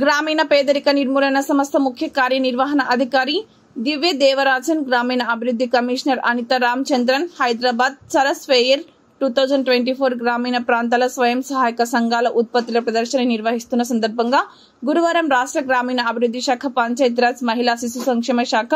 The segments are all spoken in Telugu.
గ్రామీణ పేదరిక నిర్మూలన సంస్థ ముఖ్య కార్యనిర్వహణ అధికారి దివ్య దేవరాజన్, గ్రామీణ అభివృద్ధి కమిషనర్ అనిత రామచంద్రన్, హైదరాబాద్ సరస్ ఫెయిర్ 2024 గ్రామీణ ప్రాంతాల స్వయం సహాయక సంఘాల ఉత్పత్తుల ప్రదర్శన నిర్వహిస్తున్న సందర్భంగా గురువారం రాష్ట్ర గ్రామీణ అభివృద్ధి శాఖ, పంచాయతీరాజ్, మహిళా శిశు సంక్షేమ శాఖ,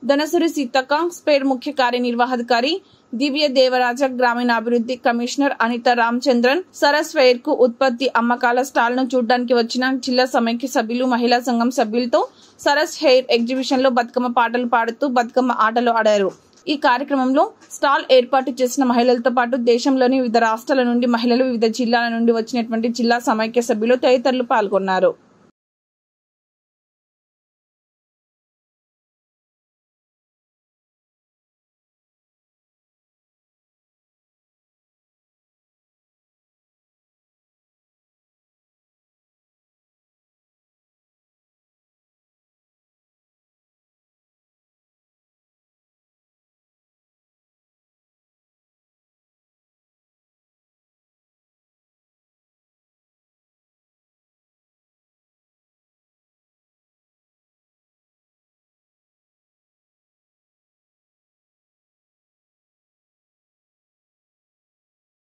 ధనసురి సీతక్క, స్పేర్ ముఖ్య కార్యనిర్వహణాధికారి దివ్య దేవరాజ, గ్రామీణ అభివృద్ధి కమిషనర్ అనిత రామచంద్రన్ సరస్ ఫెయిర్ కు ఉత్పత్తి అమ్మకాల స్టాల్ ను చూడడానికి వచ్చిన జిల్లా సమైక్య సభ్యులు, మహిళా సంఘం సభ్యులతో సరస్ హెయిర్ ఎగ్జిబిషన్ లో బతుకమ్మ పాటలు పాడుతూ బతుకమ్మ ఆటలు ఆడారు. ఈ కార్యక్రమంలో స్టాల్ ఏర్పాటు చేసిన మహిళలతో పాటు దేశంలోని వివిధ రాష్ట్రాల నుండి మహిళలు, వివిధ జిల్లాల నుండి వచ్చినటువంటి జిల్లా సమైక్య సభ్యులు తదితరులు పాల్గొన్నారు.